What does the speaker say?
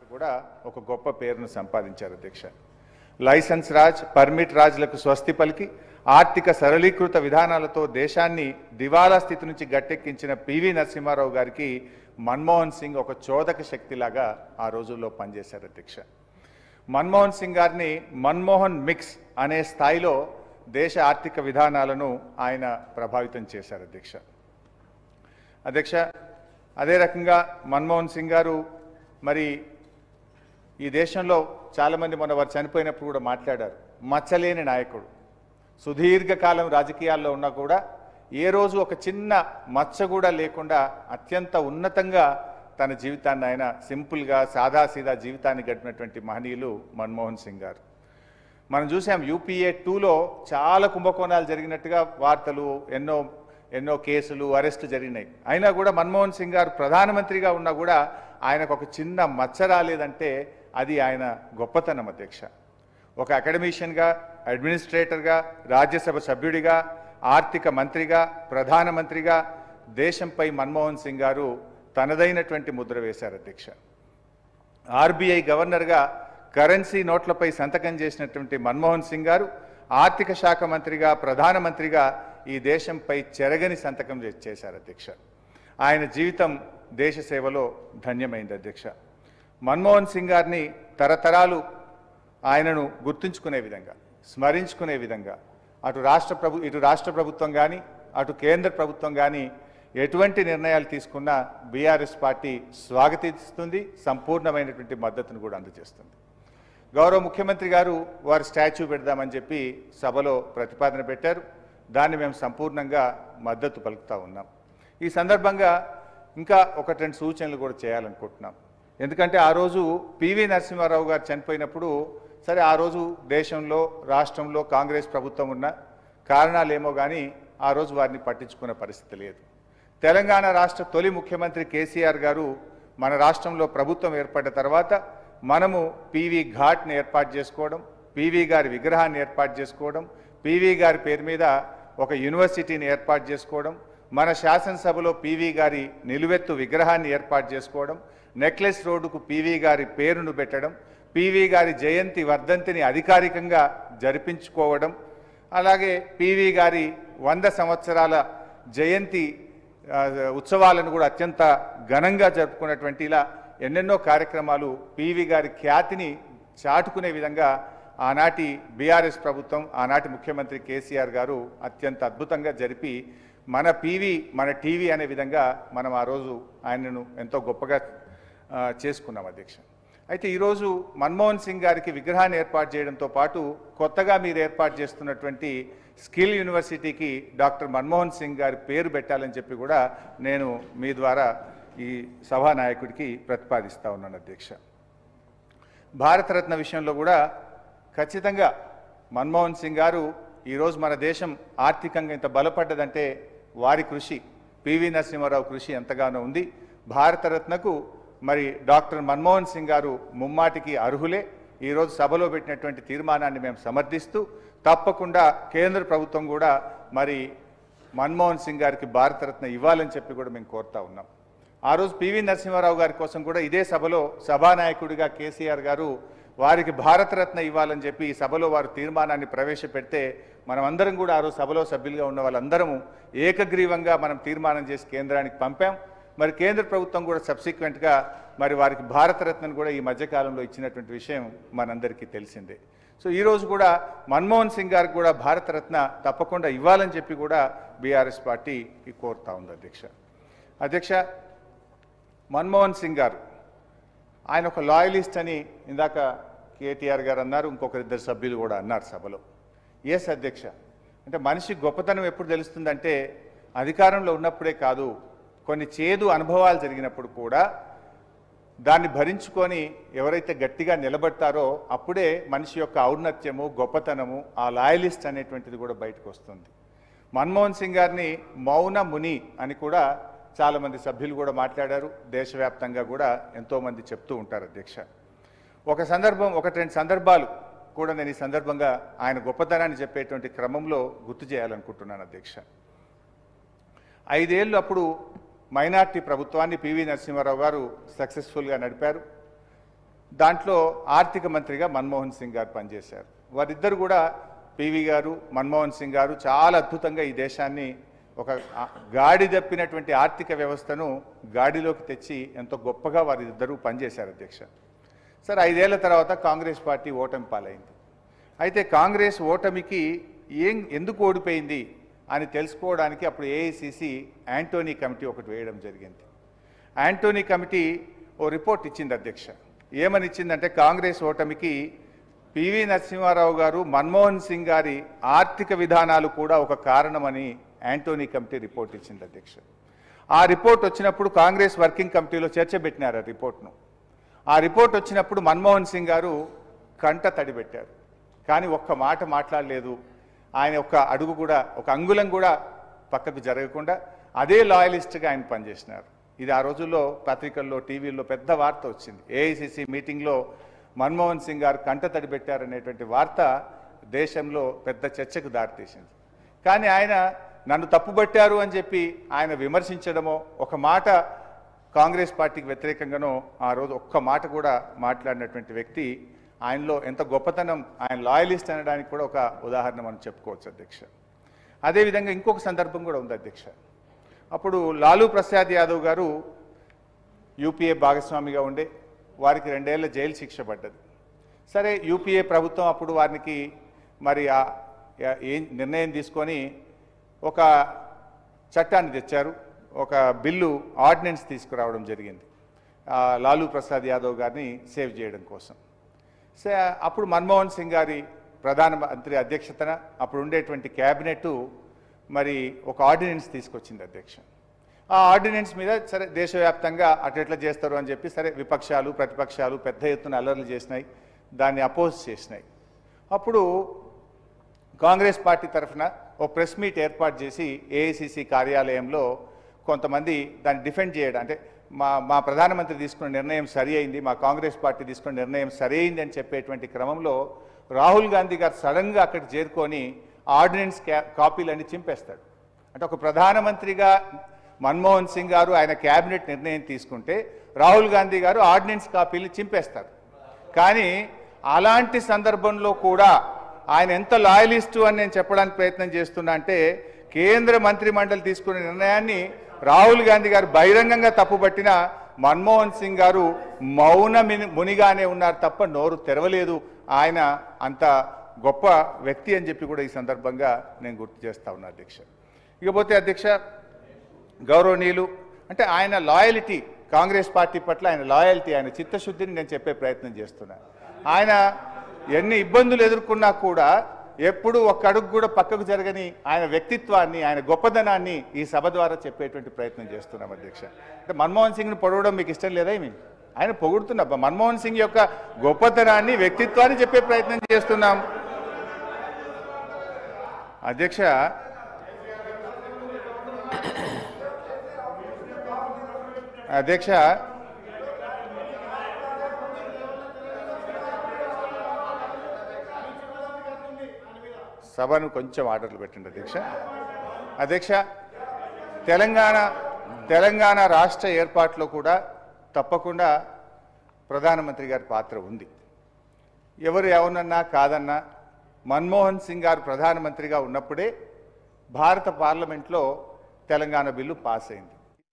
గారు కూడా ఒక గొప్ప పేరును సంపాదించారు అధ్యక్ష. లైసెన్స్ రాజ్, పర్మిట్ రాజ్లకు స్వస్తి పలికి ఆర్థిక సరళీకృత విధానాలతో దేశాన్ని దివాలా స్థితి నుంచి గట్టెక్కించిన పివి నరసింహారావు గారికి మన్మోహన్ సింగ్ ఒక చోదక శక్తిలాగా ఆ రోజుల్లో పనిచేశారు అధ్యక్ష. మన్మోహన్ సింగ్ గారిని మన్మోహన్ మిక్స్ అనే స్థాయిలో దేశ ఆర్థిక విధానాలను ఆయన ప్రభావితం చేశారు అధ్యక్ష. అదే రకంగా మన్మోహన్ సింగ్ గారు మరి ఈ దేశంలో చాలామంది మొన్న వారు చనిపోయినప్పుడు కూడా మాట్లాడారు, మచ్చలేని నాయకుడు. సుదీర్ఘకాలం రాజకీయాల్లో ఉన్నా కూడా ఏ రోజు ఒక చిన్న మచ్చ కూడా లేకుండా అత్యంత ఉన్నతంగా తన జీవితాన్ని ఆయన సింపుల్గా సాదాసీదా జీవితాన్ని గడిపినటువంటి మహనీయులు మన్మోహన్ సింగ్ గారు. మనం చూసాం UPA 2లో చాలా కుంభకోణాలు జరిగినట్టుగా వార్తలు, ఎన్నో కేసులు, అరెస్టు జరిగినాయి. అయినా కూడా మన్మోహన్ సింగ్ గారు ప్రధానమంత్రిగా ఉన్నా కూడా ఆయనకు ఒక చిన్న మచ్చ రాలేదంటే అది ఆయన గొప్పతనం అధ్యక్ష. ఒక అకాడమిషియన్గా, అడ్మినిస్ట్రేటర్గా, రాజ్యసభ సభ్యుడిగా, ఆర్థిక మంత్రిగా, ప్రధానమంత్రిగా దేశంపై మన్మోహన్ సింగ్ గారు తనదైనటువంటి ముద్ర వేశారు అధ్యక్ష. RBI గవర్నర్గా కరెన్సీ నోట్లపై సంతకం చేసినటువంటి మన్మోహన్ సింగ్ గారు ఆర్థిక శాఖ మంత్రిగా, ప్రధానమంత్రిగా ఈ దేశంపై చెరగని సంతకం చేశారు అధ్యక్ష. ఆయన జీవితం దేశ సేవలో ధన్యమైంది అధ్యక్ష. మన్మోహన్ సింగ్ గారిని తరతరాలు ఆయనను గుర్తుంచుకునే విధంగా, స్మరించుకునే విధంగా ఇటు రాష్ట్ర ప్రభుత్వం కానీ, అటు కేంద్ర ప్రభుత్వం కానీ ఎటువంటి నిర్ణయాలు తీసుకున్నా బీఆర్ఎస్ పార్టీ స్వాగతిస్తుంది, సంపూర్ణమైనటువంటి మద్దతును కూడా అందజేస్తుంది. గౌరవ ముఖ్యమంత్రి గారు వారి స్టాచ్యూ పెడదామని చెప్పి సభలో ప్రతిపాదన పెట్టారు. దాన్ని మేము సంపూర్ణంగా మద్దతు పలుకుతూ ఉన్నాం. ఈ సందర్భంగా ఇంకా ఒకటి రెండు సూచనలు కూడా చేయాలనుకుంటున్నాం. ఎందుకంటే ఆ రోజు పివి నరసింహారావు గారు చనిపోయినప్పుడు సరే ఆ రోజు దేశంలో, రాష్ట్రంలో కాంగ్రెస్ ప్రభుత్వం ఉన్న కారణాలేమో కానీ ఆ రోజు వారిని పట్టించుకునే పరిస్థితి లేదు. తెలంగాణ రాష్ట్ర తొలి ముఖ్యమంత్రి కేసీఆర్ గారు మన రాష్ట్రంలో ప్రభుత్వం ఏర్పడ్డ తర్వాత మనము పివి ఘాట్ని ఏర్పాటు చేసుకోవడం, పివి గారి విగ్రహాన్ని ఏర్పాటు చేసుకోవడం, పివి గారి పేరు మీద ఒక యూనివర్సిటీని ఏర్పాటు చేసుకోవడం, మన శాసనసభలో పివి గారి నిలువెత్తు విగ్రహాన్ని ఏర్పాటు చేసుకోవడం, నెక్లెస్ రోడ్డుకు పివి గారి పేరును పెట్టడం, పివి గారి జయంతి వర్ధంతిని అధికారికంగా జరిపించుకోవడం, అలాగే పివి గారి 100 సంవత్సరాల జయంతి ఉత్సవాలను కూడా అత్యంత ఘనంగా జరుపుకున్నటువంటి ఇలా ఎన్నెన్నో కార్యక్రమాలు పివి గారి ఖ్యాతిని చాటుకునే విధంగా ఆనాటి బీఆర్ఎస్ ప్రభుత్వం, ఆనాటి ముఖ్యమంత్రి కేసీఆర్ గారు అత్యంత అద్భుతంగా జరిపి మన పివి మన టీవీ అనే విధంగా మనం ఆ రోజు ఆయనను ఎంతో గొప్పగా చేసుకున్నాం అధ్యక్ష. అయితే ఈరోజు మన్మోహన్ సింగ్ గారికి విగ్రహాన్ని ఏర్పాటు చేయడంతో పాటు కొత్తగా మీరు ఏర్పాటు చేస్తున్నటువంటి స్కిల్ యూనివర్సిటీకి డాక్టర్ మన్మోహన్ సింగ్ గారి పేరు పెట్టాలని చెప్పి కూడా నేను మీ ద్వారా ఈ సభానాయకుడికి ప్రతిపాదిస్తూ ఉన్నాను అధ్యక్ష. భారతరత్న విషయంలో కూడా ఖచ్చితంగా మన్మోహన్ సింగ్ గారు ఈరోజు మన దేశం ఆర్థికంగా ఇంత బలపడ్డదంటే వారి కృషి, పివి నరసింహారావు కృషి ఎంతగానో ఉంది. భారతరత్నకు మరి డాక్టర్ మన్మోహన్ సింగ్ గారు ముమ్మాటికి అర్హులే. ఈరోజు సభలో పెట్టినటువంటి తీర్మానాన్ని మేము సమర్థిస్తూ తప్పకుండా కేంద్ర ప్రభుత్వం కూడా మరి మన్మోహన్ సింగ్ గారికి భారతరత్న ఇవ్వాలని చెప్పి కూడా మేము కోరుతా ఉన్నాం. ఆ రోజు పివి నరసింహారావు గారి కోసం కూడా ఇదే సభలో సభానాయకుడిగా కేసీఆర్ గారు వారికి భారతరత్న ఇవ్వాలని చెప్పి ఈ సభలో వారు తీర్మానాన్ని ప్రవేశపెడితే మనమందరం కూడా ఆ రోజు సభలో సభ్యులుగా ఉన్న వాళ్ళందరము ఏకగ్రీవంగా మనం తీర్మానం చేసి కేంద్రానికి పంపాం. మరి కేంద్ర ప్రభుత్వం కూడా సబ్సిక్వెంట్గా మరి వారికి భారతరత్నను కూడా ఈ మధ్యకాలంలో ఇచ్చినటువంటి విషయం మనందరికీ తెలిసిందే. సో ఈరోజు కూడా మన్మోహన్ సింగ్ గారికి కూడా భారతరత్న తప్పకుండా ఇవ్వాలని చెప్పి కూడా బీఆర్ఎస్ పార్టీ కోరుతా ఉంది అధ్యక్ష. మన్మోహన్ సింగ్ గారు ఆయన ఒక లాయలిస్ట్ అని ఇందాక కేటీఆర్ గారు అన్నారు, ఇంకొకరిద్దరు సభ్యులు కూడా అన్నారు సభలో. ఎస్ అధ్యక్ష, అంటే మనిషి గొప్పతనం ఎప్పుడు తెలుస్తుందంటే అధికారంలో ఉన్నప్పుడే కాదు, కొన్ని చేదు అనుభవాలు జరిగినప్పుడు కూడా దాన్ని భరించుకొని ఎవరైతే గట్టిగా నిలబడతారో అప్పుడే మనిషి యొక్క ఔన్నత్యము, గొప్పతనము, ఆ లాయలిస్ట్ అనేటువంటిది కూడా బయటకు వస్తుంది. మన్మోహన్ సింగ్ గారిని మౌన ముని అని కూడా చాలామంది సభ్యులు కూడా మాట్లాడారు. దేశవ్యాప్తంగా కూడా ఎంతోమంది చెప్తూ ఉంటారు అధ్యక్ష. ఒకటి రెండు సందర్భాలు కూడా నేను ఈ సందర్భంగా ఆయన గొప్పతనాన్ని చెప్పేటువంటి క్రమంలో గుర్తు చేయాలనుకుంటున్నాను అధ్యక్ష. 5 ఏళ్ళు అప్పుడు మైనార్టీ ప్రభుత్వాన్ని పివి నరసింహారావు గారు సక్సెస్ఫుల్గా నడిపారు. దాంట్లో ఆర్థిక మంత్రిగా మన్మోహన్ సింగ్ గారు పనిచేశారు. వారిద్దరు కూడా పివి గారు, మన్మోహన్ సింగ్ గారు చాలా అద్భుతంగా ఈ దేశాన్ని ఒక గాడి తప్పినటువంటి ఆర్థిక వ్యవస్థను గాడిలోకి తెచ్చి ఎంతో గొప్పగా వారిద్దరూ పనిచేశారు అధ్యక్ష. సరే 5 ఏళ్ల తర్వాత కాంగ్రెస్ పార్టీ ఓటమి పాలైంది. అయితే కాంగ్రెస్ ఓటమికి ఎందుకు ఓడిపోయింది అని తెలుసుకోవడానికి అప్పుడు ఏఐసిసి యాంటోనీ కమిటీ ఒకటి వేయడం జరిగింది. యాంటోనీ కమిటీ ఓ రిపోర్ట్ ఇచ్చింది అధ్యక్ష. ఏమని ఇచ్చిందంటే కాంగ్రెస్ ఓటమికి పివి నరసింహారావు గారు, మన్మోహన్ సింగ్ గారి ఆర్థిక విధానాలు కూడా ఒక కారణమని యాంటోనీ కమిటీ రిపోర్ట్ ఇచ్చింది అధ్యక్ష. ఆ రిపోర్ట్ వచ్చినప్పుడు కాంగ్రెస్ వర్కింగ్ కమిటీలో చర్చ పెట్టినారు ఆ రిపోర్ట్ను. ఆ రిపోర్ట్ వచ్చినప్పుడు మన్మోహన్ సింగ్ గారు కంట తడిపెట్టారు, కానీ ఒక్క మాట మాట్లాడలేదు. ఆయన ఒక్క అడుగు కూడా, ఒక అంగుళం కూడా పక్కకు జరగకుండా అదే లాయలిస్ట్గా ఆయన పనిచేసినారు. ఇది ఆ రోజుల్లో పత్రికల్లో, టీవీల్లో పెద్ద వార్త వచ్చింది. ఏఐసిసి మీటింగ్లో మన్మోహన్ సింగ్ గారు కంట తడిపెట్టారనేటువంటి వార్త దేశంలో పెద్ద చర్చకు దారితీసింది. కానీ ఆయన నన్ను తప్పుబట్టారు అని చెప్పి ఆయన విమర్శించడమో, ఒక మాట కాంగ్రెస్ పార్టీకి వ్యతిరేకంగానో ఆ రోజు ఒక్క మాట కూడా మాట్లాడినటువంటి వ్యక్తి, ఆయనలో ఎంత గొప్పతనం, ఆయన లాయలిస్ట్ అనడానికి కూడా ఒక ఉదాహరణ మనం చెప్పుకోవచ్చు అధ్యక్ష. అదేవిధంగా ఇంకొక సందర్భం కూడా ఉంది అధ్యక్ష. అప్పుడు లాలూ ప్రసాద్ యాదవ్ గారు యూపీఏ భాగస్వామిగా ఉండే, వారికి 2 ఏళ్ల జైలు శిక్ష పడ్డది. సరే, యూపీఏ ప్రభుత్వం అప్పుడు వారికి మరి ఏం నిర్ణయం తీసుకొని ఒక చట్టాన్ని తెచ్చారు, ఒక బిల్లు ఆర్డినెన్స్ తీసుకురావడం జరిగింది లాలూ ప్రసాద్ యాదవ్ గారిని సేవ్ చేయడం కోసం. అప్పుడు మన్మోహన్ సింగ్ గారి ప్రధానమంత్రి అధ్యక్షతన అప్పుడు ఉండేటువంటి క్యాబినెట్ మరి ఒక ఆర్డినెన్స్ తీసుకొచ్చింది అధ్యక్ష. ఆ ఆర్డినెన్స్ మీద సరే దేశవ్యాప్తంగా అటు ఎట్లా చేస్తారు అని చెప్పి సరే విపక్షాలు ప్రతిపక్షాలు పెద్ద ఎత్తున అల్లర్లు చేసినాయి, దాన్ని అపోజ్ చేసినాయి. అప్పుడు కాంగ్రెస్ పార్టీ తరఫున ఓ ప్రెస్ మీట్ ఏర్పాటు చేసి ఏఐసిసి కార్యాలయంలో కొంతమంది దాన్ని డిఫెండ్ చేయడం, అంటే మా ప్రధానమంత్రి తీసుకున్న నిర్ణయం సరి అయింది, మా కాంగ్రెస్ పార్టీ తీసుకున్న నిర్ణయం సరి అయింది అని చెప్పేటువంటి క్రమంలో రాహుల్ గాంధీ గారు సడన్గా అక్కడికి చేరుకొని ఆర్డినెన్స్ కాపీలన్నీ చింపేస్తాడు. అంటే ఒక ప్రధానమంత్రిగా మన్మోహన్ సింగ్ గారు ఆయన క్యాబినెట్ నిర్ణయం తీసుకుంటే రాహుల్ గాంధీ గారు ఆర్డినెన్స్ కాపీలు చింపేస్తారు. కానీ అలాంటి సందర్భంలో కూడా ఆయన ఎంత లాయలిస్టు అని నేను చెప్పడానికి ప్రయత్నం చేస్తున్నా అంటే, కేంద్ర మంత్రి మండలి తీసుకున్న నిర్ణయాన్ని రాహుల్ గాంధీ గారు బహిరంగంగా తప్పుపట్టిన మన్మోహన్ సింగ్ గారు మౌన మునిగానే ఉన్నారు తప్ప నోరు తెరవలేదు. ఆయన అంత గొప్ప వ్యక్తి అని చెప్పి కూడా ఈ సందర్భంగా నేను గుర్తు చేస్తా ఉన్నా అధ్యక్ష. ఇకపోతే అధ్యక్ష, గౌరవనీయులు అంటే ఆయన లాయల్టీ, కాంగ్రెస్ పార్టీ పట్ల ఆయన లాయల్టీ, ఆయన చిత్తశుద్ధిని నేను చెప్పే ప్రయత్నం చేస్తున్నాను. ఆయన ఎన్ని ఇబ్బందులు ఎదుర్కొన్నా కూడా ఎప్పుడు ఒక్క అడుగు కూడా పక్కకు జరగని ఆయన వ్యక్తిత్వాన్ని, ఆయన గొప్పదనాన్ని ఈ సభ ద్వారా చెప్పేటువంటి ప్రయత్నం చేస్తున్నాం అధ్యక్ష. అంటే మన్మోహన్ సింగ్ని పొడవడం మీకు ఇష్టం లేదా? ఆయన పొగుడుతున్నా మన్మోహన్ సింగ్ యొక్క గొప్పతనాన్ని, వ్యక్తిత్వాన్ని చెప్పే ప్రయత్నం చేస్తున్నాం అధ్యక్ష. అధ్యక్ష సభను కొంచెం ఆర్డర్లు పెట్టండి అధ్యక్ష. అధ్యక్ష, తెలంగాణ రాష్ట్ర ఏర్పాటులో కూడా తప్పకుండా ప్రధానమంత్రి గారి పాత్ర ఉంది. ఎవరు ఎవరన్నా కాదన్నా మన్మోహన్ సింగ్ గారు ప్రధానమంత్రిగా ఉన్నప్పుడే భారత పార్లమెంట్లో తెలంగాణ బిల్లు పాస్ అయింది.